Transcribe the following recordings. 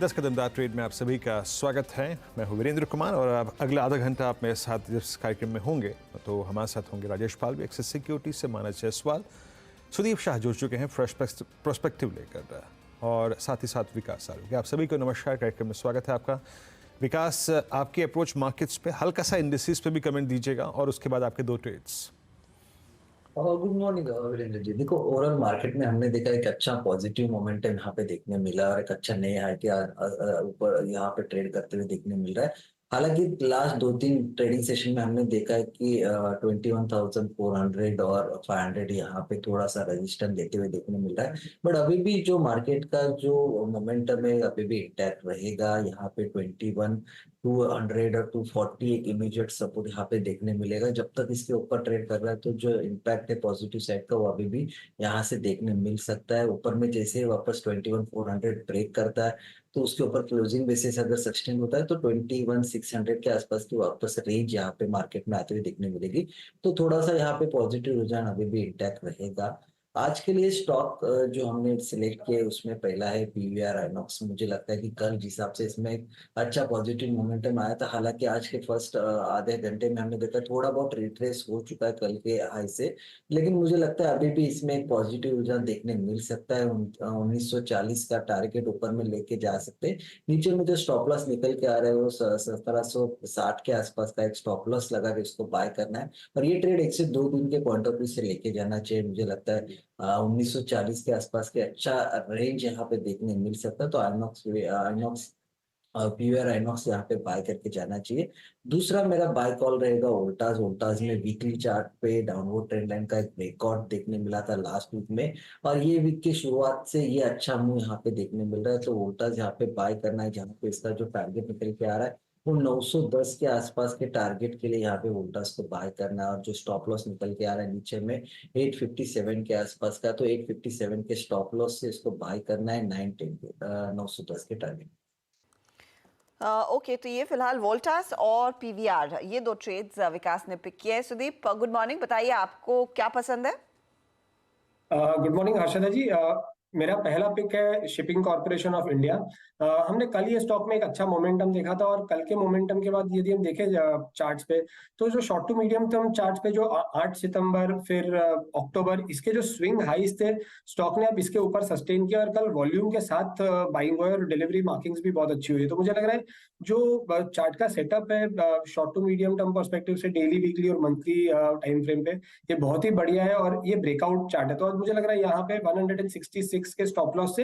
10 कदमदार trade में आप सभी का स्वागत है। मैं हूं वीरेंद्र कुमार और अब अगला आधा घंटा आप मेरे साथ जिस कार्यक्रम में होंगे तो हमारे साथ होंगे राजेश पाल भी एक्सिस सिक्योरिटी से, मानस जायसवाल, सुदीप शाह जुड़ चुके हैं फ्रेश प्रोस्पेक्टिव लेकर, और साथ ही साथ विकास आरोग्य। आप सभी को नमस्कार, कार्यक्रम में स्वागत है आपका। विकास, आपकी अप्रोच मार्केट्स पे, हल्का सा इंडिसेस पे भी कमेंट दीजिएगा और उसके बाद आपके दो trades. Good morning Virendra ji. देखो, ओवरऑल मार्केट में हमने देखा एक अच्छा पॉजिटिव मोमेंटम यहाँ पे देखने मिला और एक अच्छा नए हाई के ऊपर यहाँ पे ट्रेड करते हुए देखने मिल रहा है। हालांकि लास्ट 2-3 ट्रेडिंग सेशन में हमने देखा है कि 21,400 और 500 यहाँ पे थोड़ा सा रेजिस्टेंस देते हुए देखने मिल रहा है। बट अभी भी जो मार्केट का जो मोमेंटम है अभी भी इंटैक्ट रहेगा। यहाँ पे 21,200 और 240 एक इमीडिएट सपोर्ट यहाँ पे देखने मिलेगा। जब तक इसके ऊपर ट्रेड कर रहा है तो जो इम्पैक्ट है पॉजिटिव साइड का वो अभी भी यहाँ से देखने मिल सकता है। ऊपर में जैसे ही वापस 21,400 ब्रेक करता है तो उसके ऊपर क्लोजिंग बेसिस अगर सस्टेन होता है तो 21,600 के आसपास की वापस रेंज यहाँ पे मार्केट में आते हुए देखने मिलेगी। तो थोड़ा सा यहाँ पे पॉजिटिव रुझान अभी भी इंटैक्ट रहेगा। आज के लिए स्टॉक जो हमने सिलेक्ट किया उसमें पहला है पीवीआर आइनॉक्स। मुझे लगता है कि कल जिस हिसाब से इसमें एक अच्छा पॉजिटिव मोमेंटम आया था, हालांकि आज के फर्स्ट आधे घंटे में हमने देखा थोड़ा बहुत रिट्रेस हो चुका है कल के हाई से, लेकिन मुझे लगता है अभी भी इसमें एक पॉजिटिव रुझान देखने मिल सकता है। 1940 का टारगेट ऊपर में लेके जा सकते हैं। नीचे में जो स्टॉप लॉस निकल के आ रहे हैं वो 1760 के आसपास का एक स्टॉप लॉस लगा के इसको बाय करना है। और ये ट्रेड 1 से 2 दिन के पॉइंट ऑफ व्यू से लेके जाना चाहिए। मुझे लगता है 1940 के आसपास के अच्छा रेंज यहाँ पे देखने मिल सकता है। तो आइनॉक्स आइनॉक्स पीवीआर आइनॉक्स यहाँ पे बाय करके जाना चाहिए। दूसरा मेरा बाय कॉल रहेगा वोल्टास। वोल्टास में वीकली चार्ट पे डाउनवर्ड ट्रेंड लाइन का एक ब्रेकआउट देखने मिला था लास्ट वीक में, और ये वीक की शुरुआत से ये अच्छा मूव यहाँ पे देखने मिल रहा है। तो वोल्टास यहाँ पे बाय करना है, जहाँ पे इसका जो टारगेट निकल के आ रहा है वो 910 के आसपास के टारगेट के लिए यहाँ पे वोल्टास को बाय करना है। और जो स्टॉप लॉस निकल के आ रहा है नीचे में 857 के आसपास का, तो 857 के स्टॉप लॉस से इसको बाय करना है 910 के टारगेट। ओके, तो ये फिलहाल वोल्टास और पीवीआर, ये दो ट्रेड्स विकास ने पिक किए हैं। सुदीप, गुड मॉर्निंग, बताइए आपको क्या पसंद है? गुड मॉर्निंग हर्षदा जी। मेरा पहला पिक है शिपिंग कॉर्पोरेशन ऑफ इंडिया। हमने कल ये स्टॉक में एक अच्छा मोमेंटम देखा था, और कल के मोमेंटम के बाद यदि हम देखें चार्ट्स पे, तो जो short to medium term charts पे जो 8 सितंबर फिर अक्टूबर इसके जो स्विंग हाईज थे, स्टॉक ने अब इसके ऊपर सस्टेन किया और कल वॉल्यूम के साथ बाइंग हुए और डिलीवरी मार्किंग्स भी बहुत अच्छी हुई है। तो मुझे लग रहा है जो चार्ट का सेटअप है short to medium term perspective से डेली, वीकली और मंथली टाइम फ्रेम पे, ये बहुत ही बढ़िया है और ये ब्रेकआउट चार्ट है। तो मुझे लग रहा है यहाँ पे 166 के स्टॉप लॉस से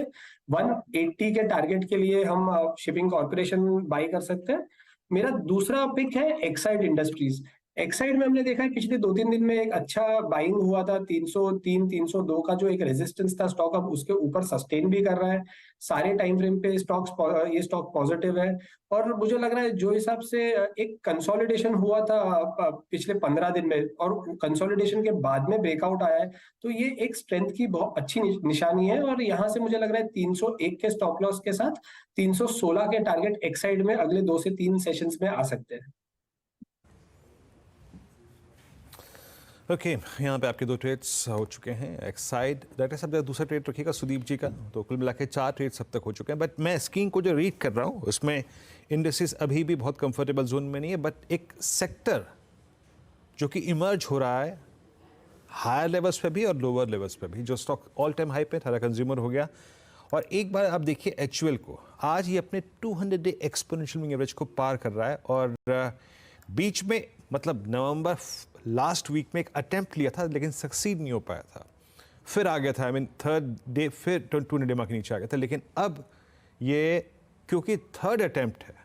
180 के टारगेट के लिए हम शिपिंग कॉर्पोरेशन बाई कर सकते हैं। मेरा दूसरा पिक है एक्साइड इंडस्ट्रीज। एक्साइड में हमने देखा है पिछले 2-3 दिन में एक अच्छा बाइंग हुआ था। 303 302 का जो एक रेजिस्टेंस था, स्टॉक अब उसके ऊपर सस्टेन भी कर रहा है। सारे टाइम फ्रेम पे ये स्टॉक पॉजिटिव है। और मुझे लग रहा है जो हिसाब से एक कंसोलिडेशन हुआ था पिछले 15 दिन में और कंसोलिडेशन के बाद में ब्रेकआउट आया है, तो ये एक स्ट्रेंथ की बहुत अच्छी निशानी है। और यहाँ से मुझे लग रहा है 301 के स्टॉप लॉस के साथ 316 के टारगेट एक्साइड में अगले 2 से 3 सेशंस में आ सकते हैं। ओके, यहाँ पे आपके दो ट्रेड्स हो चुके हैं। एक्साइड डाटा सब दूसरा ट्रेड रखिएगा सुदीप जी का, तो कुल मिला के 4 ट्रेड्स अब तक हो चुके हैं। बट मैं स्क्रीन को जो रीड कर रहा हूँ उसमें इंडेक्सेस अभी भी बहुत कंफर्टेबल जोन में नहीं है, बट एक सेक्टर जो कि इमर्ज हो रहा है हायर लेवल्स पे भी और लोअर लेवल्स पे भी। जो स्टॉक ऑल टाइम हाई पे था, कंज्यूमर हो गया। और एक बार आप देखिए एचयूएल को, आज ये अपने 200 डे एक्सपोनेंशियल मूविंग एवरेज को पार कर रहा है। और बीच में मतलब नवंबर लास्ट वीक में एक अटेम्प्ट लिया था लेकिन सक्सीड नहीं हो पाया था, फिर आ गया था। आई मीन थर्ड डे फिर 200 डे मार्क नीचे आ गया था। लेकिन अब ये क्योंकि थर्ड अटेम्प्ट है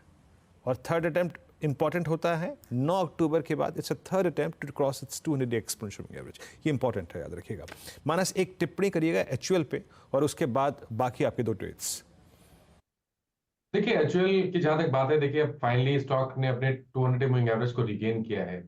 और थर्ड अटेम्प्ट इंपॉर्टेंट होता है 9 अक्टूबर के बाद, it's a third attempt to cross its 200 day exponential moving average. ये इंपॉर्टेंट है, याद रखिएगा। मानस एक टिप्पणी करिएगा एचयूएल पे और उसके बाद बाकी आपके दो ट्रेड्स। देखिए एचयूएल की जहां तक बात है, देखिए फाइनली स्टॉक ने अपने 200 डे मूविंग एवरेज को रिगेन किया है।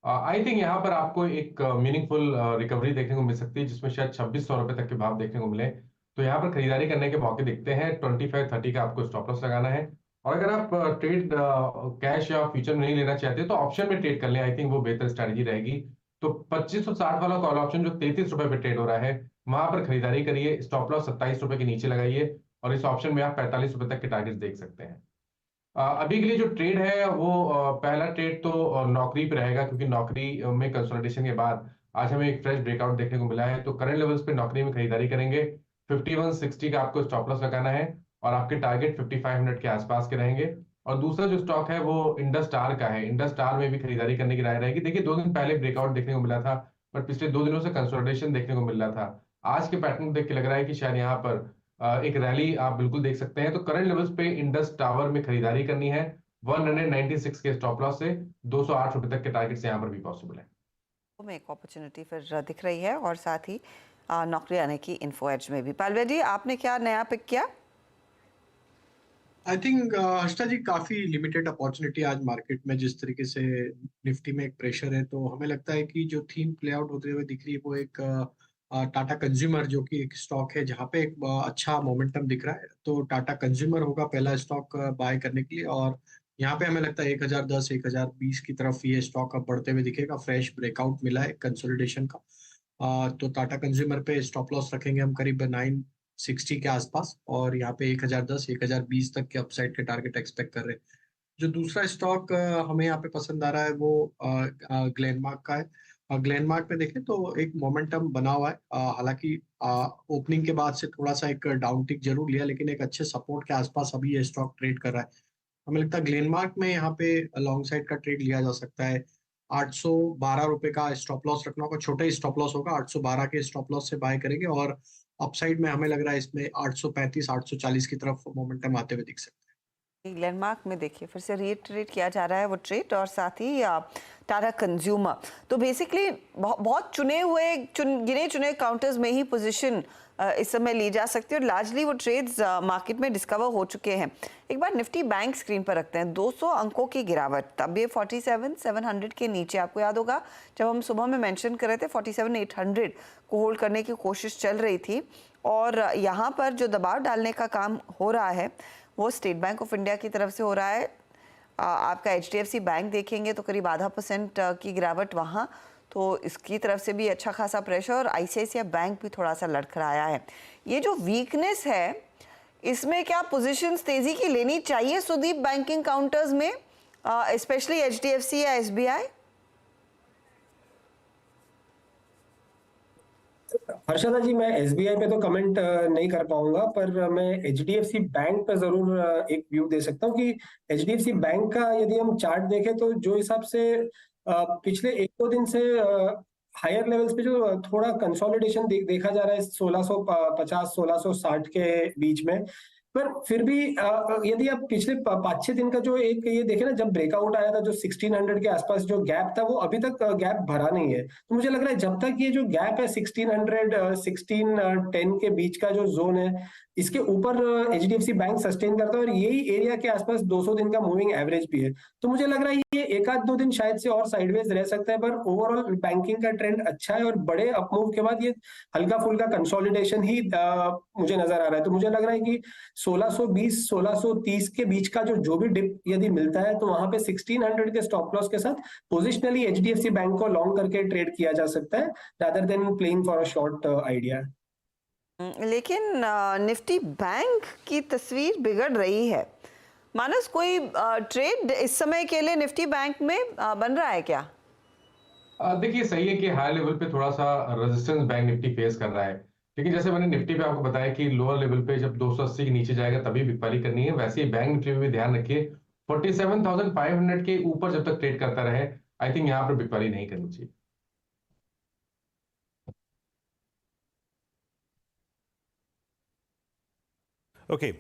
आई थिंक यहाँ पर आपको एक मीनिंगफुल रिकवरी देखने को मिल सकती है, जिसमें शायद 2600 रुपए तक के भाव देखने को मिले। तो यहाँ पर खरीदारी करने के मौके दिखते हैं। 2530 का आपको स्टॉप लॉस लगाना है। और अगर आप ट्रेड कैश या फ्यूचर में नहीं लेना चाहते तो ऑप्शन में ट्रेड कर लें, आई थिंक वो बेहतर स्ट्रेटजी रहेगी। तो 2560 वाला कॉल ऑप्शन जो 33 रुपए पे ट्रेड हो रहा है, वहां पर खरीदारी करिए। स्टॉप लॉस 27 रुपए के नीचे लगाइए और इस ऑप्शन में आप 45 रुपए तक के टारगेट देख सकते हैं। अभी के लिए जो ट्रेड है वो पहला ट्रेड तो नौकरी पे रहेगा, क्योंकि नौकरी में कंसोलिडेशन के बाद आज हमें एक फ्रेश ब्रेकआउट देखने को मिला है। तो करंट लेवल्स पे नौकरी में खरीदारी करेंगे। 5160 का आपको स्टॉप लॉस लगाना है और आपके टारगेट 5500 के आसपास के रहेंगे। और दूसरा जो स्टॉक है वो इंडस स्टार का है। इंडस स्टार में भी खरीदारी करने की राय रहेगी। देखिए 2 दिन पहले ब्रेकआउट देखने को मिला था, बट पिछले 2 दिनों से कंसोलिडेशन देखने को मिल रहा था। आज के पैटर्न देख के लग रहा है कि शायद यहाँ पर एक रैली आप बिल्कुल देख सकते हैं। तो करंट लेवल्स पे इंडस टावर में खरीदारी करनी है 196 के स्टॉप लॉस से 208 रुपए तक के टारगेट यहाँ पर भी पॉसिबल है। में एक अपॉर्चुनिटी फिर दिख रही है और साथ ही नौकरी आने की इन्फो एज में भी। पालवे जी, आपने क्या नया पिक किया? आई थिंक हर्षिता जी, काफी लिमिटेड अपॉर्चुनिटी आज मार्केट में। जिस तरीके से निफ्टी में एक प्रेशर है, तो हमें लगता है कि जो थीम प्ले आउट होते हुए दिख रही है वो एक टाटा कंज्यूमर, जो कि एक स्टॉक है जहाँ पे एक अच्छा मोमेंटम दिख रहा है। तो टाटा कंज्यूमर होगा पहला स्टॉक बाय करने के लिए, और यहाँ पे हमें लगता है 1010 1020 की तरफ ये स्टॉक अब बढ़ते हुए दिखेगा। फ्रेश ब्रेकआउट मिला है कंसोलिडेशन का। तो टाटा कंज्यूमर पे स्टॉप लॉस रखेंगे हम करीब 960 के आसपास, और यहाँ पे 1010 1020 तक के अपसाइड के टारगेट एक्सपेक्ट कर रहे हैं। जो दूसरा स्टॉक हमें यहाँ पे पसंद आ रहा है वो ग्लेनमार्क का है। ग्लेनमार्क में देखें तो एक मोमेंटम बना हुआ है। हालांकि ओपनिंग के बाद से थोड़ा सा एक डाउन टिक जरूर लिया, लेकिन एक अच्छे सपोर्ट के आसपास अभी ये स्टॉक ट्रेड कर रहा है। हमें लगता है ग्लेनमार्क में यहाँ पे लॉन्ग साइड का ट्रेड लिया जा सकता है। 812 रुपए का स्टॉप लॉस रखना होगा, छोटा ही स्टॉप लॉस होगा। 812 के स्टॉप लॉस से बाय करेंगे, और अपसाइड में हमें लग रहा है इसमें 835 840 की तरफ मोमेंटम आते हुए दिख सकता है। ग्लेनमार्क में देखिए फिर से रीइटरेट किया जा रहा है वो ट्रेड, और साथ ही टाटा कंज्यूमर। तो बेसिकली बहुत गिने चुने काउंटर्स में ही पोजीशन इस समय ली जा सकती है, और लार्जली वो ट्रेड्स मार्केट में डिस्कवर हो चुके हैं। एक बार निफ्टी बैंक स्क्रीन पर रखते हैं। 200 अंकों की गिरावट, तब ये 47,700 के नीचे। आपको याद होगा जब हम सुबह में मेंशन कर रहे थे 47,800 को होल्ड करने की कोशिश चल रही थी, और यहाँ पर जो दबाव डालने का काम हो रहा है वो स्टेट बैंक ऑफ इंडिया की तरफ से हो रहा है। आपका HDFC बैंक देखेंगे तो करीब 0.5% की गिरावट वहाँ, तो इसकी तरफ से भी अच्छा खासा प्रेशर, और ICICI बैंक भी थोड़ा सा लड़खड़ाया है। ये जो वीकनेस है, इसमें क्या पोजीशंस तेजी की लेनी चाहिए सुदीप बैंकिंग काउंटर्स में, स्पेशली HDFC या SBI? हर्षदा जी, मैं SBI पे तो कमेंट नहीं कर पाऊंगा, पर मैं HDFC बैंक पे जरूर एक व्यू दे सकता हूँ कि HDFC बैंक का यदि हम चार्ट देखें तो जो हिसाब से पिछले 1-2 दिन से हायर लेवल्स पे जो थोड़ा कंसोलिडेशन देखा जा रहा है 1650 1660 के बीच में। पर फिर भी यदि आप पिछले 5-6 दिन का जो एक ये देखें ना, जब ब्रेकआउट आया था जो 1600 के आसपास जो गैप था, वो अभी तक गैप भरा नहीं है। तो मुझे लग रहा है जब तक ये जो गैप है 1600 1610 के बीच का जो जोन है, इसके ऊपर HDFC बैंक सस्टेन करता है, और यही एरिया के आसपास 200 दिन का मूविंग एवरेज भी है। तो मुझे लग रहा है ये 1-2 दिन शायद से और साइडवेज रह सकता है, पर ओवरऑल बैंकिंग का ट्रेंड अच्छा है, और बड़े अपमूव के बाद ये हल्का फुल्का कंसोलिडेशन ही मुझे नजर आ रहा है। तो मुझे लग रहा है कि 1620 1630 के बीच का जो भी डिप यदि मिलता है, तो वहां पे 1600 के स्टॉप लॉस के साथ पोजिशनली HDFC बैंक को लॉन्ग करके ट्रेड किया जा सकता है, rather than playing for a short idea. लेकिन निफ्टी बैंक की तस्वीर बिगड़ रही है। मानस, कोई ट्रेड इस समय के लिए निफ्टी बैंक में बन रहा है क्या? देखिए सही है कि हाई लेवल पे थोड़ा सा रेजिस्टेंस बैंक निफ्टी फेस कर रहा है, लेकिन जैसे मैंने निफ्टी पे आपको बताया कि लोअर लेवल पे जब 280 के नीचे जाएगा तभी बिकवाली करनी है, वैसे ही बैंक निफ्टी में भी ध्यान रखिए 47,500 के ऊपर जब तक ट्रेड करता रहे, आई थिंक यहाँ पर बिकवाली नहीं करनी चाहिए। ओके,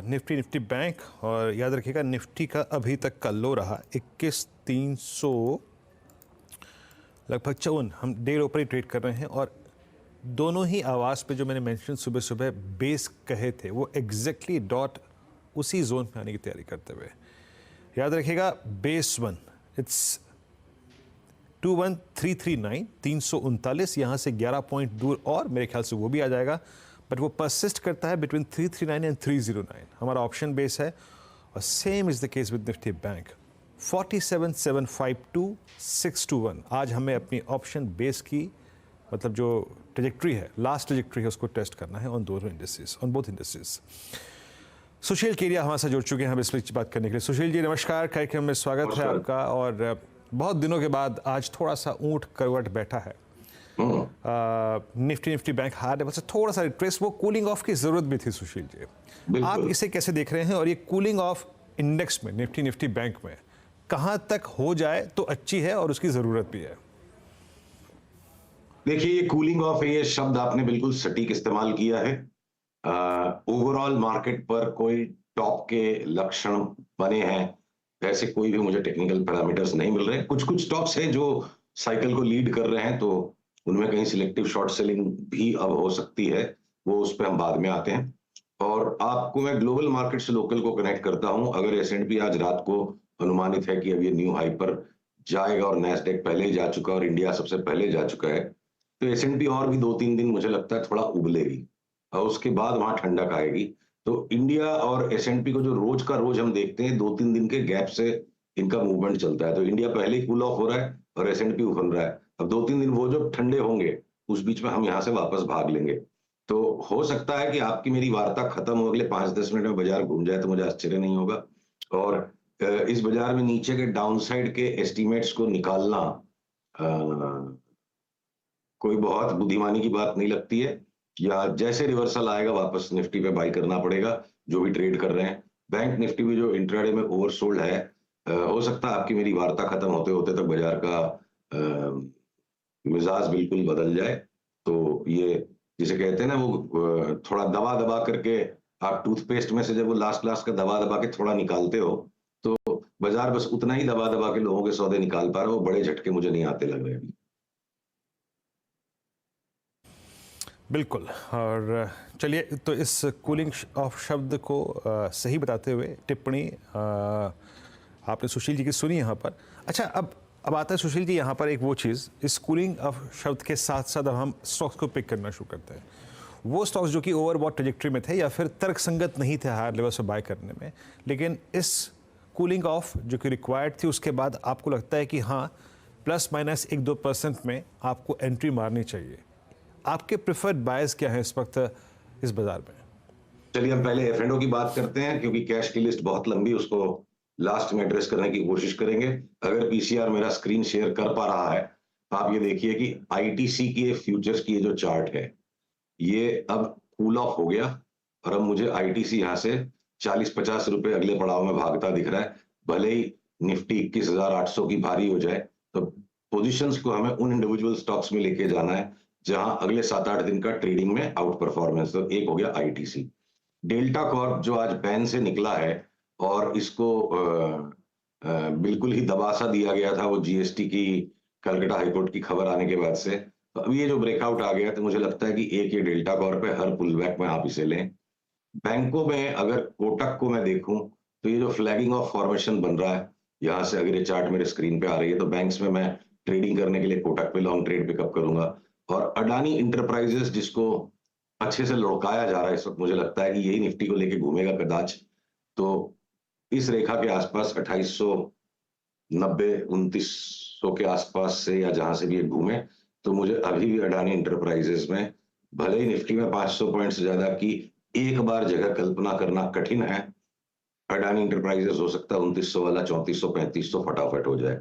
निफ्टी बैंक, और याद रखिएगा निफ्टी का अभी तक का लो रहा 21,300 लगभग 54। हम डेढ़ ऊपर ही ट्रेड कर रहे हैं, और दोनों ही आवाज़ पे जो मैंने मेंशन सुबह सुबह बेस कहे थे वो एग्जैक्टली डॉट उसी जोन में आने की तैयारी करते हुए। याद रखिएगा बेस 1 इट्स 21,339 339, यहाँ से 11 पॉइंट दूर, और मेरे ख्याल से वो भी आ जाएगा, बट वो परसिस्ट करता है बिटवीन 339 एंड 309। हमारा ऑप्शन बेस है, और same is the case with Nifty bank 47,752 621। आज हमें अपनी ऑप्शन बेस की मतलब जो ट्रेजेक्ट्री है, लास्ट ट्रेजेक्ट्री है, उसको टेस्ट करना है ऑन दोनों इंडस्ट्रीज, ऑन बोथ इंडस्ट्रीज। सुशील केरिया हमारे साथ जुड़ चुके हैं हम इस पर बात करने के लिए। सुशील जी नमस्कार, कार्यक्रम में स्वागत है आपका। और बहुत दिनों के बाद आज थोड़ा सा ऊंट करवट बैठा है। निफ्टी बैंक हार्ड है, बस थोड़ा सा रिट्रेस, वो कूलिंग ऑफ की जरूरत भी थी सुशील जी। आप इसे कैसे देख रहे हैं, और ये कूलिंग ऑफ इंडेक्स में निफ्टी बैंक में कहां तक हो जाए तो अच्छी है और उसकी जरूरत भी है? देखिए, ये कूलिंग ऑफ है, ये शब्द आपने बिल्कुल सटीक इस्तेमाल किया है। ओवरऑल मार्केट पर कोई टॉप के लक्षण बने हैं ऐसे कोई भी मुझे टेक्निकल पैरामीटर्स नहीं मिल रहे। कुछ कुछ स्टॉक्स हैं जो साइकिल को लीड कर रहे हैं, तो उनमें कहीं सिलेक्टिव शॉर्ट सेलिंग भी अब हो सकती है, वो उस पर हम बाद में आते हैं। और आपको मैं ग्लोबल मार्केट से लोकल को कनेक्ट करता हूं। अगर एसएंडपी आज रात को अनुमानित है कि अब ये न्यू हाई पर जाएगा और नैस्डैक पहले ही जा चुका और इंडिया सबसे पहले जा चुका है, तो एसएंडपी और भी 2-3 दिन मुझे लगता है थोड़ा उबलेगी और उसके बाद वहां ठंडक आएगी। तो इंडिया और एसएंडपी को जो रोज का रोज हम देखते हैं, 2-3 दिन के गैप से इनका मूवमेंट चलता है। तो इंडिया पहले ही कूल ऑफ हो रहा है और एसएंडपी उफन रहा है। अब 2-3 दिन वो जो ठंडे होंगे, उस बीच में हम यहाँ से वापस भाग लेंगे। तो हो सकता है कि आपकी मेरी वार्ता खत्म हो अगले 5-10 मिनट में बाजार घूम जाए, तो मुझे आश्चर्य नहीं होगा। और इस बाजार में नीचे के डाउनसाइड के एस्टिमेट्स को निकालना कोई बहुत बुद्धिमानी की बात नहीं लगती है। या जैसे रिवर्सल आएगा वापस निफ्टी पे बाई करना पड़ेगा, जो भी ट्रेड कर रहे हैं। बैंक निफ्टी भी जो इंट्राडे में ओवरसोल्ड है, हो सकता है आपकी मेरी वार्ता खत्म होते होते तक बाजार का मिजाज बिल्कुल बदल जाए। तो ये जिसे कहते हैं ना, वो थोड़ा दबा दबा करके, आप टूथपेस्ट में से जब वो लास्ट का दबा दबा के थोड़ा निकालते हो, तो बाजार बस उतना ही दबा दबा के लोगों के सौदे निकाल पा रहे हो। बड़े झटके मुझे नहीं आते लग रहे अभी। बिल्कुल। और चलिए, तो इस कूलिंग ऑफ शब्द को सही बताते हुए टिप्पणी आपने सुशील जी की सुनी यहाँ पर। अच्छा, अब आता है सुशील जी यहाँ पर एक वो चीज़, इस कूलिंग ऑफ शब्द के साथ साथ अब हम स्टॉक्स को पिक करना शुरू करते हैं। वो स्टॉक्स जो कि ओवरबॉट ट्रेजेक्ट्री में थे या फिर तर्कसंगत नहीं थे हायर लेवल से बाय करने में, लेकिन इस कूलिंग ऑफ जो कि रिक्वायर्ड थी, उसके बाद आपको लगता है कि हाँ, प्लस माइनस 1-2% में आपको एंट्री मारनी चाहिए। आपके प्रेफर्ड बायर्स क्या है इस वक्त इस बाजार में? चलिए, हम पहले एफ&ओ की बात करते हैं, क्योंकि कैश की लिस्ट बहुत लंबी, उसको लास्ट में एड्रेस करने की कोशिश करेंगे। अगर पीसीआर मेरा स्क्रीन शेयर कर पा रहा है, तो आप ये देखिए कि आईटीसी की फ्यूचर्स की ये जो चार्ट है, ये अब कूल ऑफ हो गया और अब मुझे आईटीसी यहाँ से 40-50 रुपए अगले पड़ाव में भागता दिख रहा है। भले ही निफ्टी 21,800 की भारी हो जाए, तो पोजीशंस को हमें उन इंडिविजुअल स्टॉक्स में लेके जाना है जहां अगले 7-8 दिन का ट्रेडिंग में आउट परफॉर्मेंस। तो एक हो गया आईटीसी। डेल्टा कॉर्प जो आज बैन से निकला है और इसको बिल्कुल ही दबा सा दिया गया था वो जीएसटी की कलकत्ता हाईकोर्ट की खबर आने के बाद से, तो अब ये जो ब्रेकआउट आ गया, तो मुझे लगता है कि एक ये डेल्टा कॉर्प है, हर पुल बैक में आप इसे लें। बैंकों में अगर कोटक को मैं देखूं, तो ये जो फ्लैगिंग ऑफ फॉर्मेशन बन रहा है, यहाँ से अगर ये चार्ट मेरे स्क्रीन पे आ रही है, तो बैंक्स में मैं ट्रेडिंग करने के लिए कोटक पे लॉन्ग ट्रेड पिकअप करूंगा। और अडानी इंटरप्राइजेस जिसको अच्छे से लुढ़काया जा रहा है इस वक्त, मुझे लगता है कि यही निफ्टी को लेके घूमेगा कदाच। तो इस रेखा के आसपास 2890-2900 के आसपास से या जहां से भी ये घूमे, तो मुझे अभी भी अडानी इंटरप्राइजेस में, भले ही निफ्टी में 500 पॉइंट से ज्यादा की एक बार जगह कल्पना करना कठिन है, अडानी इंटरप्राइजेस हो सकता है 2900 वाला 3400-3500 फटाफट हो जाए।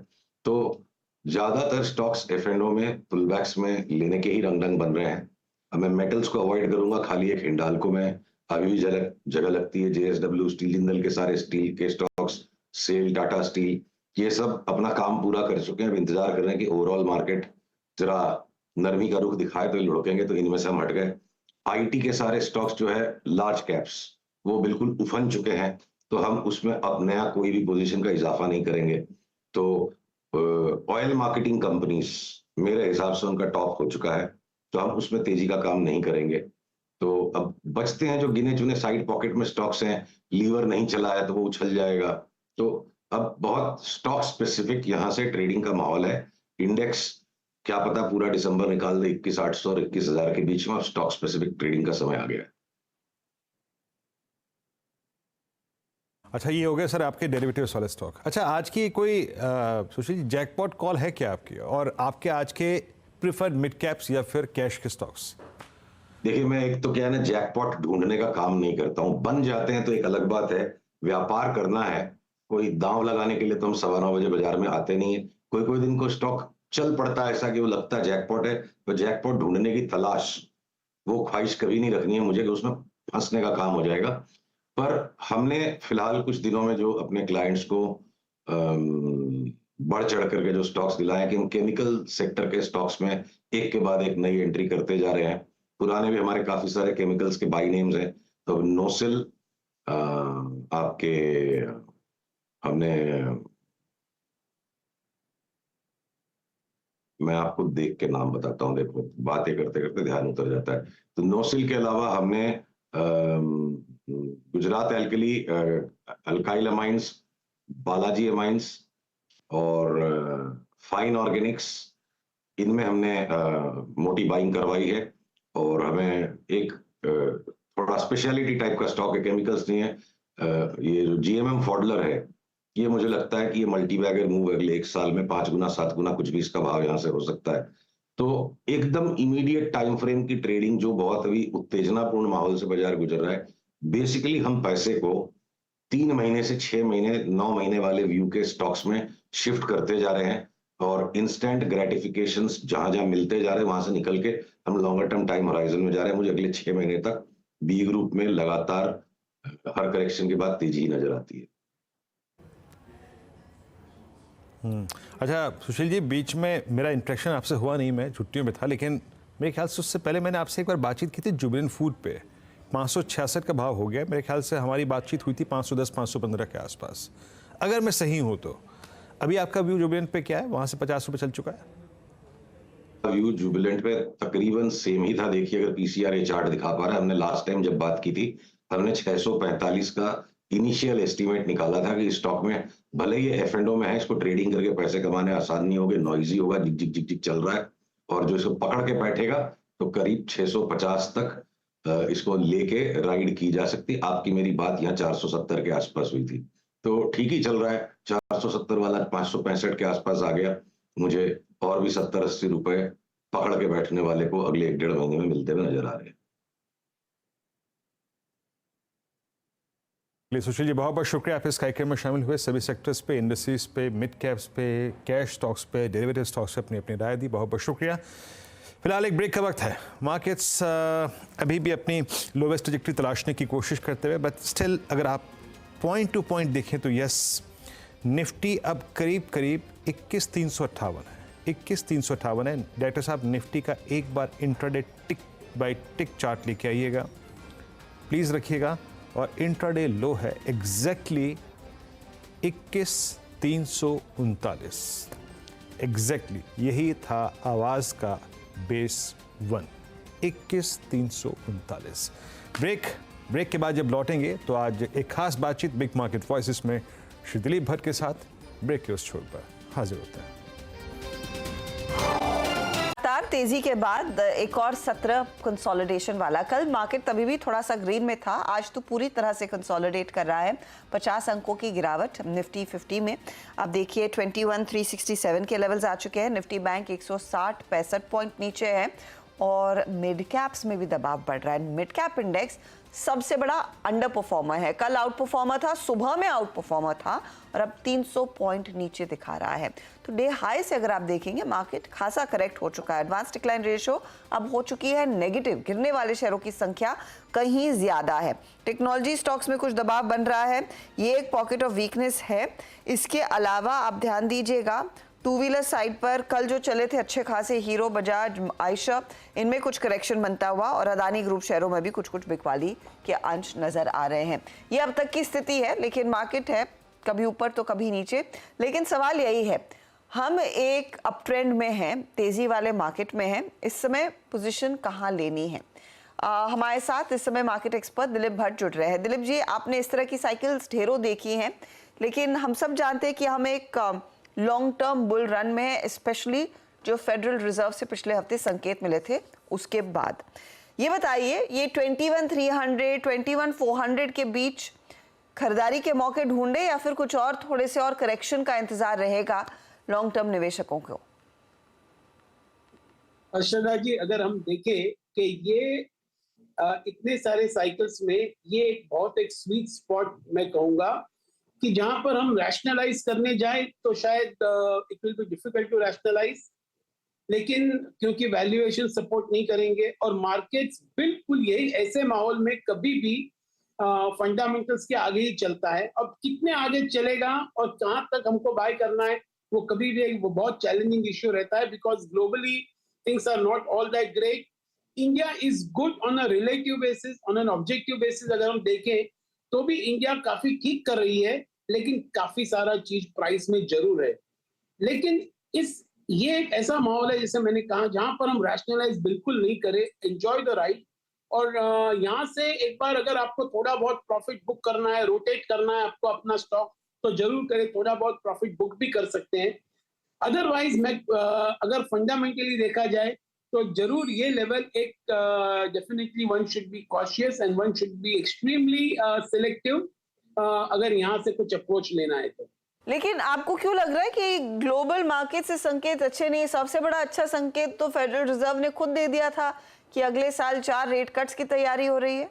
तो ज्यादातर स्टॉक्स एफ&ओ में पुलबैक्स में लेने के ही रंग बन रहे हैं। अब मैं मेटल्स को अवॉइड करूंगा, खाली एक हिंडाल्को में अभी भी जगह लगती है। जेएसडब्ल्यू स्टील, जिंदल के सारे स्टील के स्टॉक्स, सेल, टाटा स्टील, ये सब अपना काम पूरा कर चुके हैं। अब इंतजार कर रहे हैं कि ओवरऑल मार्केट जरा नरमी का रुख दिखाए तो लुढ़केंगे, तो इनमें से हम हट गए। आईटी के सारे स्टॉक्स जो है लार्ज कैप्स, वो बिल्कुल उफन चुके हैं, तो हम उसमें अब नया कोई भी पोजीशन का इजाफा नहीं करेंगे। तो ऑयल मार्केटिंग कंपनीज मेरे हिसाब से उनका टॉप हो चुका है, तो हम उसमें तेजी का काम नहीं करेंगे। तो अब बचते हैं जो गिने चुने साइड पॉकेट में स्टॉक्स हैं, लीवर नहीं चला है तो वो उछल जाएगा। तो अब बहुत स्टॉक स्पेसिफिक यहाँ से ट्रेडिंग का माहौल है। इंडेक्स क्या पता पूरा दिसंबर निकाल दे 21,800 और 21,000 के बीच में। स्टॉक स्पेसिफिक ट्रेडिंग का समय आ गया है। अच्छा, ये हो गया सर आपके डेरिवेटिव्स वाले स्टॉक। अच्छा, आज की कोई सुशील जी जैकपॉट कॉल है क्या आपकी, और आपके आज के प्रिफर मिड कैप्स या फिर कैश के स्टॉक्स? देखिए, मैं एक तो क्या है ना, जैकपॉट ढूंढने का काम नहीं करता हूं। बन जाते हैं तो एक अलग बात है। व्यापार करना है, कोई दांव लगाने के लिए तो हम 9:15 बजे बाजार में आते नहीं है। कोई कोई दिन को स्टॉक चल पड़ता है ऐसा कि वो लगता है जैकपॉट है, तो जैकपॉट ढूंढने की तलाश, वो ख्वाहिश कभी नहीं रखनी है मुझे कि उसमें फंसने का काम हो जाएगा। पर हमने फिलहाल कुछ दिनों में जो अपने क्लाइंट्स को बढ़ चढ़ करके जो स्टॉक्स दिलाए कि हम केमिकल सेक्टर के स्टॉक्स में एक के बाद एक नई एंट्री करते जा रहे हैं। पुराने भी हमारे काफी सारे केमिकल्स के बाई नेम्स हैं। तो नोसिल, आपके हमने, मैं आपको देख के नाम बताता हूँ, देखो बातें करते करते ध्यान उतर जाता है। तो नोसिल के अलावा हमने Gujarat alkali alkyl amines, Balaji amines और फाइन ऑर्गेनिक्स, इनमें हमने मोटी बाइंग करवाई है। और हमें एक थोड़ा स्पेशलिटी टाइप का स्टॉक है, केमिकल्स नहीं है। ये जो जीएमएम फॉडलर है, ये मुझे लगता है कि ये मल्टी बैगर मूव अगले 1 साल में 5 गुना 7 गुना कुछ भी इसका भाव यहाँ से हो सकता है। तो एकदम इमीडिएट टाइम फ्रेम की ट्रेडिंग जो बहुत अभी उत्तेजनापूर्ण माहौल से बाजार गुजर रहा है, बेसिकली हम पैसे को 3 महीने से 6 महीने 9 महीने वाले व्यू के स्टॉक्स में शिफ्ट करते जा रहे हैं। और इंस्टेंट ग्रेटिफिकेशंस जहां जहां मिलते जा रहे हैं वहां से निकल के हम लॉन्गर टर्म टाइम होराइजन में जा रहे हैं। मुझे अगले 6 महीने तक बी ग्रुप में लगातार हर करेक्शन के बाद तेजी नजर आती है। अच्छा सुशील जी, बीच में मेरा इंटरेक्शन आपसे हुआ नहीं, मैं छुट्टियों में था, लेकिन मेरे ख्याल से उससे पहले मैंने आपसे एक बार बातचीत की थी जुबिलेंट फूड पे। 566 का भाव हो गया, मेरे ख्याल से हमारी बातचीत हुई थी 510 515 के आसपास, अगर मैं सही हूं तो। अभी आपका व्यू जुबिलेंट पे क्या है? वहां से 50 रुपए चल चुका है। व्यू जुबिलेंट पे तकरीबन सेम ही था। देखिए, अगर पीसीआर चार्ट दिखा पा रहा है, हमने लास्ट टाइम जब बात की थी हमने 645 का इनिशियल एस्टीमेट निकाला था कि स्टॉक में भले ही एफ एंड ओ में है, इसको ट्रेडिंग करके पैसे कमाने आसान नहीं होगा, नॉइजी होगा, जिक जिक जिक जिक चल रहा है, और जो इसको पकड़ के बैठेगा तो करीब 650 तक इसको लेके राइड की जा सकती। आपकी मेरी बात यहाँ 470 के आसपास हुई थी, तो ठीक ही चल रहा है। 470 वाला 565 के आसपास आ गया। मुझे और भी 70-80 रुपए पकड़ के बैठने वाले को अगले 1-1.5 महीने में मिलते हुए नजर आ रहे हैं। सुशील जी, बहुत बहुत शुक्रिया आप इस कार्यक्रम में शामिल हुए। सभी सेक्टर्स पे, इंडस्ट्रीज पे, मिड कैप्स पे, कैश स्टॉक्स पे, डेरिवेटिव स्टॉक्स पे अपनी अपनी राय दी। बहुत बहुत शुक्रिया। फिलहाल एक ब्रेक का वक्त है। मार्केट्स अभी भी अपनी लोवेस्ट ट्रैजेक्टरी तलाशने की कोशिश करते हुए, बट स्टिल अगर आप पॉइंट टू पॉइंट देखें तो यस, निफ्टी अब करीब करीब 21,358 है। 21,358 है। डायरेक्टर साहब, निफ्टी का एक बार इंट्राडे टिक बाय टिक चार्ट लेके आइएगा प्लीज़, रखिएगा। और इंट्राडे लो है एग्जैक्टली 21,339। एग्जैक्टली यही था आवाज़ का बेस 1, 21,339। ब्रेक के बाद जब लौटेंगे तो आज एक खास बातचीत बिग मार्केट वॉइसेस में श्री दिलीप भट्ट के साथ ब्रेक के उस छोर पर हाजिर होते हैं। तेजी के बाद एक और सत्र कंसोलिडेशन वाला। कल मार्केट तभी भी थोड़ा सा ग्रीन में था, आज तो पूरी तरह से कंसोलिडेट कर रहा है। 50 अंकों की गिरावट निफ्टी 50 में। अब देखिए 21,367 के लेवल्स आ चुके हैं। निफ्टी बैंक 160-65 पॉइंट नीचे है और मिड कैप्स में भी दबाव बढ़ रहा है। मिड कैप इंडेक्स सबसे बड़ा अंडर परफॉर्मर है। कल आउट परफॉर्मर था, सुबह में आउट परफॉर्मर था और अब 300 पॉइंट नीचे दिखा रहा है। तो डे हाई से अगर आप देखेंगे मार्केट खासा करेक्ट हो चुका है। एडवांस डिक्लाइन रेशियो अब हो चुकी है नेगेटिव। गिरने वाले शेयरों की संख्या कहीं ज्यादा है। टेक्नोलॉजी स्टॉक्स में कुछ दबाव बन रहा है, ये एक पॉकेट ऑफ वीकनेस है। इसके अलावा आप ध्यान दीजिएगा टू व्हीलर साइड पर कल जो चले थे अच्छे खासे, हीरो, बजाज, आयशा, इनमें कुछ करेक्शन बनता हुआ और अदानी ग्रुप शेयरों में भी कुछ कुछ बिकवाली के अंश नजर आ रहे हैं। ये अब तक की स्थिति है, लेकिन मार्केट है कभी ऊपर तो कभी नीचे। लेकिन सवाल यही है, हम एक अप ट्रेंड में हैं, तेजी वाले मार्केट में हैं, इस समय पोजीशन कहाँ लेनी है। हमारे साथ इस समय मार्केट एक्सपर्ट दिलीप भट्ट जुड़ रहे हैं। दिलीप जी, आपने इस तरह की साइकिल्स ढेरों देखी हैं, लेकिन हम सब जानते हैं कि हम एक लॉन्ग टर्म बुल रन में है, स्पेशली जो फेडरल रिजर्व से पिछले हफ्ते संकेत मिले थे उसके बाद। ये बताइए, ये 21,300 21,400 के बीच खरीदारी के मौके ढूंढे या फिर कुछ और थोड़े से और करेक्शन का इंतजार रहेगा लॉन्ग टर्म निवेशकों को? अर्शदा जी, अगर हम देखें कि ये इतने सारे साइकिल्स में ये एक बहुत एक स्वीट स्पॉट मैं कहूंगा कि जहां पर हम रैशनलाइज करने जाए तो शायद it will be difficult to rationalise, लेकिन क्योंकि वैल्यूएशन सपोर्ट नहीं करेंगे और मार्केट्स बिल्कुल यही ऐसे माहौल में कभी भी फंडामेंटल्स के आगे ही चलता है। अब कितने आगे चलेगा और कहां तक हमको बाय करना है वो कभी भी वो बहुत चैलेंजिंग इश्यू रहता है, because globally things are not all that great. India is good on a relative basis, on an objective basis अगर हम देखें तो भी इंडिया काफी ठीक कर रही है, लेकिन काफी सारा चीज प्राइस में जरूर है। लेकिन ये एक ऐसा माहौल है जैसे मैंने कहा जहां पर हम रैशनलाइज बिल्कुल नहीं करें, एंजॉय द राइड। और यहाँ से एक बार अगर आपको थोड़ा बहुत प्रॉफिट बुक करना है, रोटेट करना है आपको अपना स्टॉक, तो जरूर करें, थोड़ा बहुत प्रॉफिट बुक भी कर सकते हैं। अदरवाइज मैं अगर फंडामेंटली देखा जाए तो जरूर ये लेवल एक definitely one should be cautious and one should be extremely selective अगर यहाँ से कुछ अप्रोच लेना है तो। लेकिन आपको क्यों लग रहा है कि ग्लोबल मार्केट से संकेत अच्छे नहीं? सबसे बड़ा अच्छा संकेत तो फेडरल रिजर्व ने खुद दे दिया था कि अगले साल 4 रेट कट्स की तैयारी हो रही है।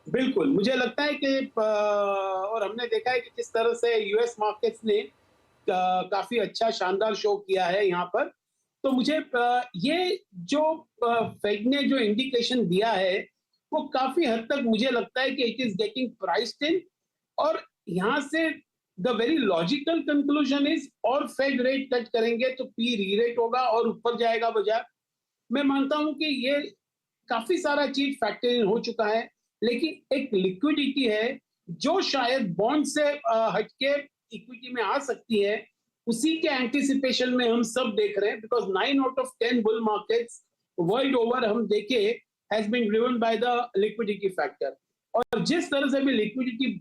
बिल्कुल, मुझे लगता है कि और हमने देखा है कि किस तरह से यूएस मार्केट्स ने काफी अच्छा शानदार शो किया है यहाँ पर। तो मुझे ये जो फेड ने जो इंडिकेशन दिया है वो काफी हद तक मुझे लगता है कि इट इज गेटिंग प्राइस्ड इन, और यहाँ से the very logical conclusion is और फेड रेट कट करेंगे तो पी री रेट होगा और ऊपर जाएगा बाजार। मैं मानता हूं कि ये काफी सारा चीज फैक्टर इन हो चुका है, लेकिन एक लिक्विडिटी है जो शायद बॉन्ड से हटके इक्विटी में आ सकती है, उसी के एंटिसिपेशन में हम सब देख रहे हैं। Because 9 out of 10 bull markets world over हम देखे has been driven by the liquidity factor, और जिस तरह से भी लिक्विडिटी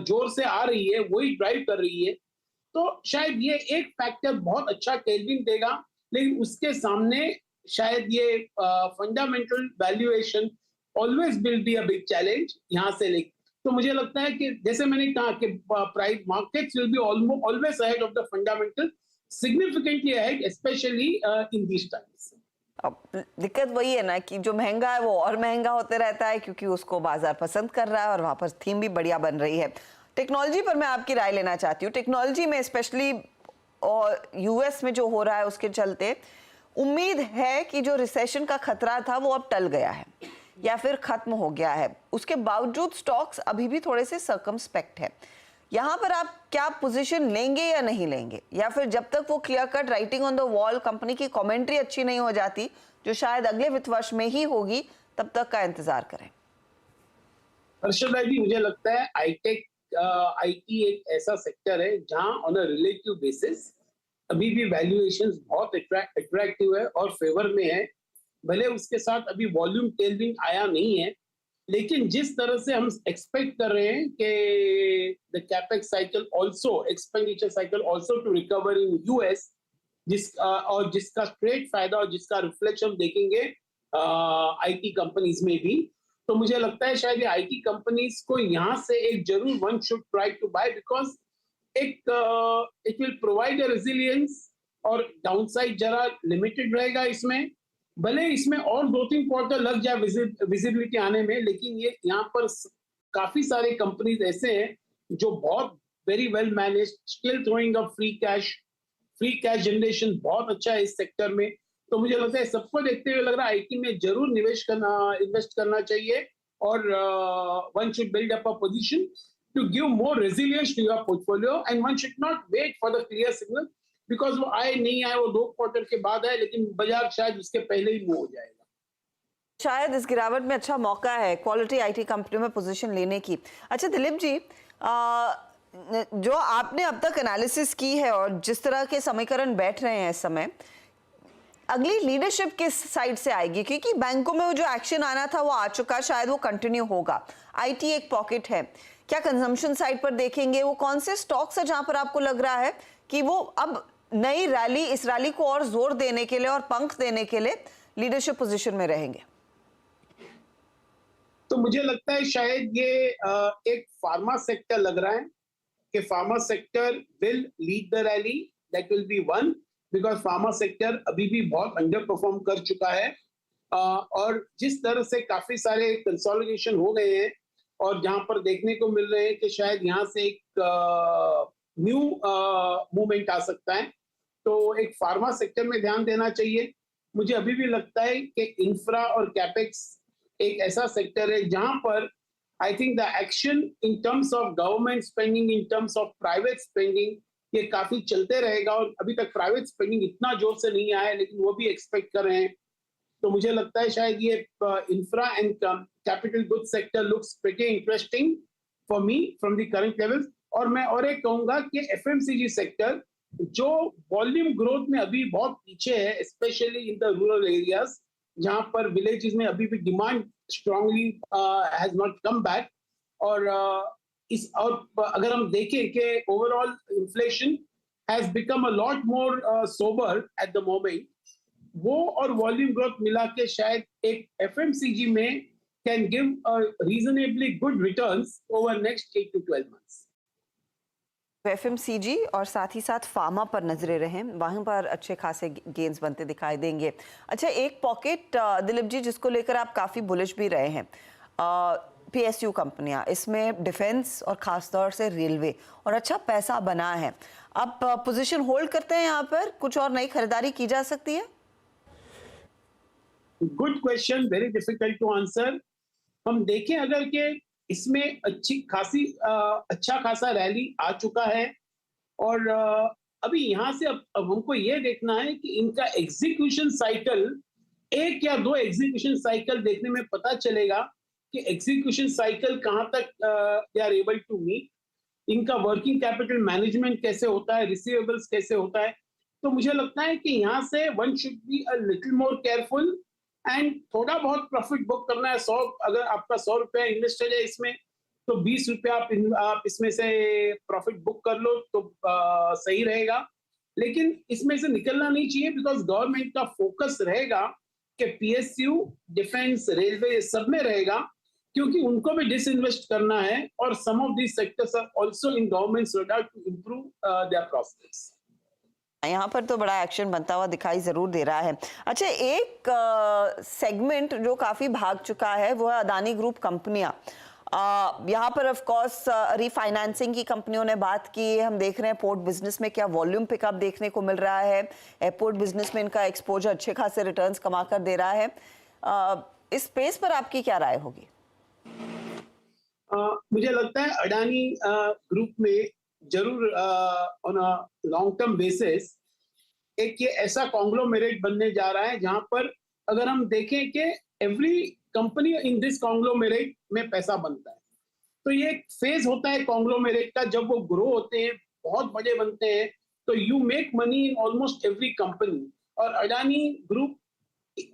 जोर से आ रही है वही ड्राइव कर रही है। तो शायद ये एक फैक्टर बहुत अच्छा टेलविंड देगा, लेकिन उसके सामने शायद ये fundamental valuation always will be a big challenge यहाँ से लेकर। तो मुझे लगता है कि जैसे मैंने कहा कि price markets will be always ahead of the fundamental, significantly ahead, specially in these times. अब दिक्कत वही है ना कि जो महंगा है वो और महंगा होते रहता है क्योंकि उसको बाजार पसंद कर रहा है और वहां पर थीम भी बढ़िया बन रही है। टेक्नोलॉजी पर मैं आपकी राय लेना चाहती हूँ। टेक्नोलॉजी में स्पेशली और यूएस में जो हो रहा है उसके चलते उम्मीद है कि जो रिसेशन का खतरा था वो अब टल गया है या फिर खत्म हो गया है। उसके बावजूद स्टॉक्स अभी भी थोड़े से सर्कमस्पेक्ट है। यहाँ पर आप क्या पोजीशन लेंगे या नहीं लेंगे, या फिर जब तक वो clear cut writing on the wall company की कमेंट्री अच्छी नहीं हो जाती जो शायद अगले वित्त वर्ष में ही होगी, तब तक का इंतजार करें? अर्शदा जी, मुझे लगता है आईटी एक ऐसा सेक्टर है जहां ऑन अ रिलेटिव बेसिस अभी भी वैल्यूएशंस बहुत अट्रैक्टिव है और फेवर में है। भले उसके साथ अभी वॉल्यूम टेलविंड आया नहीं है, लेकिन जिस तरह से हम एक्सपेक्ट कर रहे हैं कि the capex cycle also, expenditure cycle also to recover in US, और जिसका स्ट्रेट फायदा और जिसका रिफ्लेक्शन देखेंगे आईटी कंपनीज में भी, तो मुझे लगता है शायद आईटी कंपनीज को यहाँ से एक जरूर one should try to buy, because it will provide a resilience और डाउनसाइड जरा लिमिटेड रहेगा इसमें। भले इसमें और 2-3 क्वार्टर लग जाए विजिबिलिटी आने में, लेकिन ये यहाँ पर काफी सारे कंपनीज ऐसे हैं जो बहुत very well managed, still throwing up free cash generation बहुत अच्छा है इस सेक्टर में। तो मुझे लगता है सबको देखते हुए लग रहा है आईटी में जरूर इन्वेस्ट करना चाहिए, और one should build up a position to give more resilience to your portfolio, and one should not wait for the clear signal, because वो आए नहीं आए वो 2 क्वार्टर के बाद आए, लेकिन बाजार शायद उसके पहले ही मूव हो जाएगा। शायद इस गिरावट में अच्छा मौका है क्वालिटी आईटी कंपनी में पोजीशन लेने की। अच्छा दिलीप जी, जो आपने अब तक एनालिसिस की है और जिस तरह के समीकरण बैठ रहे हैं इस समय, अगली लीडरशिप किस साइड से आएगी? क्योंकि बैंकों में वो जो एक्शन आना था वो आ चुका, शायद वो कंटिन्यू होगा। आईटी एक पॉकेट है, क्या कंजम्पशन साइड पर देखेंगे? वो कौन से स्टॉक्स है जहां पर आपको लग रहा है कि वो अब नई रैली, इस रैली को और जोर देने के लिए और पंख देने के लिए लीडरशिप पोजीशन में रहेंगे? तो मुझे लगता है शायद ये एक फार्मा सेक्टर लग रहा है कि pharma sector will lead the rally, that will be one. Because pharma sector अभी भी बहुत अंडर परफॉर्म कर चुका है और जिस तरह से काफी सारे कंसोलिडेशन हो गए हैं और जहां पर देखने को मिल रहे हैं कि शायद यहाँ से एक न्यू मूवमेंट आ सकता है, तो एक फार्मा सेक्टर में ध्यान देना चाहिए। मुझे अभी भी लगता है कि इंफ्रा और कैपेक्स एक ऐसा सेक्टर है जहां पर I think the action in terms of government spending, in terms of private spending, ये काफी चलते रहेगा। और अभी तक प्राइवेट स्पेंडिंग इतना जोर से नहीं आया है, लेकिन वो भी एक्सपेक्ट कर रहे हैं। तो मुझे लगता है शायद ये infra and capital goods sector looks pretty interesting for me from the current levels. और मैं और एक कहूंगा कि एफएमसीजी सेक्टर जो वॉल्यूम ग्रोथ में अभी बहुत पीछे है, specially in the rural areas जहां पर विलेजेस में अभी भी demand strongly has not come back. और अगर हम देखें कि overall inflation has become a lot more sober at the moment, वो और वॉल्यूम ग्रोथ मिला के शायद एक एफएमसीजी में can give reasonably good returns over next 8 to 12 months। FMCG और साथ ही साथ फार्मा पर नजरें रहें, वहीं पर अच्छे खासे गेन्स बनते दिखाई देंगे। अच्छा, एक पॉकेट दिलीप जी जिसको लेकर आप काफ़ी बुलिश भी रहे हैं, पीएसयू कंपनियां, इसमें डिफेंस और खासतौर से रेलवे, और अच्छा पैसा बना है। आप पोजीशन होल्ड करते हैं यहाँ पर, कुछ और नई खरीदारी की जा सकती है? Good question, very difficult to answer. हम देखें अगर के इसमें अच्छा खासा रैली आ चुका है और अभी यहाँ से अब हमको ये देखना है कि इनका एग्जीक्यूशन साइकिल, एक या दो एग्जीक्यूशन साइकिल देखने में पता चलेगा कि एग्जीक्यूशन साइकिल कहाँ तक they are able to meet, इनका वर्किंग कैपिटल मैनेजमेंट कैसे होता है, रिसीवेबल्स कैसे होता है। तो मुझे लगता है कि यहाँ से one should be a little more careful and थोड़ा बहुत प्रॉफिट बुक करना है। 100 अगर आपका 100 रुपया इन्वेस्टेड है इसमें, तो 20 रुपया आप इसमें से प्रॉफिट बुक कर लो तो सही रहेगा। लेकिन इसमें से निकलना नहीं चाहिए, बिकॉज गवर्नमेंट का फोकस रहेगा कि पीएसयू, डिफेंस, रेलवे सब में रहेगा, क्योंकि उनको भी डिसइन्वेस्ट करना है और some of these sectors are also in government's radar to improve their prospects. यहाँ पर तो बड़ा एक्शन बनता हुआ दिखाई जरूर दे रहा है। अच्छा, एक सेगमेंट जो काफी भाग चुका है वो है अदानी ग्रुप कंपनियां। यहाँ पर ऑफ कोर्स रीफाइनेंसिंग की कंपनियों ने बात की है। हम देख रहे हैं पोर्ट बिजनेस में क्या वॉल्यूम पिकअप देखने को मिल रहा है, एयरपोर्ट बिजनेस में इनका एक्सपोजर अच्छे खासे रिटर्न्स कमा कर दे रहा है। इस स्पेस पर आपकी क्या राय होगी? मुझे लगता है अडानी ग्रुप में जरूर on a long term basis एक ये ऐसा कॉन्ग्लोमेरेट बनने जा रहा है जहां पर अगर हम देखें कि every company in this conglomerate में पैसा बनता है। तो ये एक फेज होता है कॉन्ग्लोमेरेट का, जब वो ग्रो होते हैं, बहुत बड़े बनते हैं, तो you make money in almost every company. और अडानी ग्रुप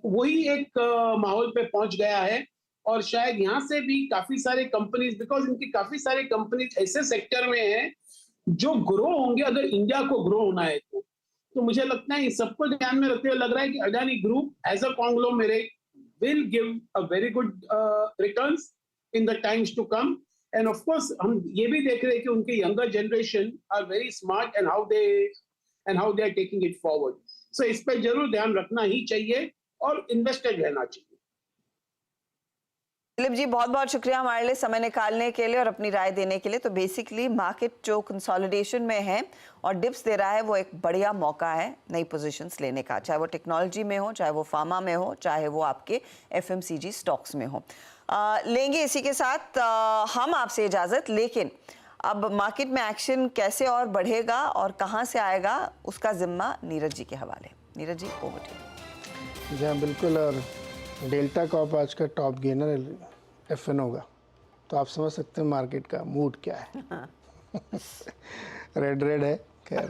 वही एक माहौल पे पहुंच गया है और शायद यहाँ से भी काफी सारे कंपनीज, बिकॉज इनकी काफी सारे कंपनीज ऐसे सेक्टर में हैं जो ग्रो होंगे अगर इंडिया को ग्रो होना है तो मुझे लगता है इस सबको ध्यान में रखते हुए लग रहा है कि Adani group as a conglomerate will give a very good returns in the times to come. And of course हम ये भी देख रहे हैं कि उनके younger generation are very smart and how they are taking it forward. So इस पे जरूर ध्यान रखना ही चाहिए और invested रहना चाहिए। दिलीप जी, बहुत बहुत शुक्रिया हमारे लिए समय निकालने के लिए और अपनी राय देने के लिए। तो बेसिकली मार्केट जो कंसोलिडेशन में है और डिप्स दे रहा है, वो एक बढ़िया मौका है नई पोजीशंस लेने का, चाहे वो टेक्नोलॉजी में हो, चाहे वो फार्मा में हो, चाहे वो आपके एफएमसीजी स्टॉक्स में हो। लेंगे इसी के साथ हम आपसे इजाज़त, लेकिन अब मार्केट में एक्शन कैसे और बढ़ेगा और कहाँ से आएगा उसका जिम्मा नीरज जी के हवाले। Neeraj ji, over to you. जी हाँ, बिल्कुल। और डेल्टा कॉप आज का टॉप गेनर एफएन होगा, तो आप समझ सकते हैं मार्केट का मूड क्या है। रेड है, खैर।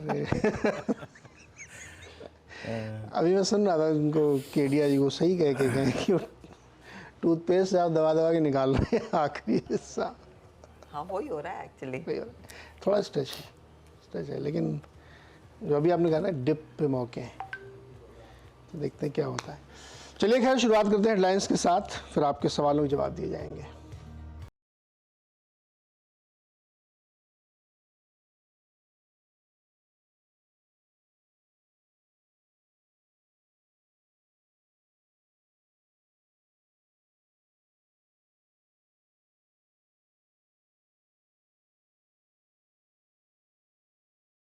अभी मैं सुन रहा था उनको, केडिया जी को सही कह के गए कि टूथपेस्ट से आप दबा के निकाल रहे हैं आखिरी हिस्सा। हाँ, वही हो रहा है एक्चुअली। थोड़ा स्ट्रेच है, लेकिन जो अभी आपने कहा ना डिप पे मौके हैं, तो देखते हैं क्या होता है। चलिए खैर, शुरुआत करते हैं हेडलाइंस के साथ, फिर आपके सवालों के जवाब दिए जाएंगे।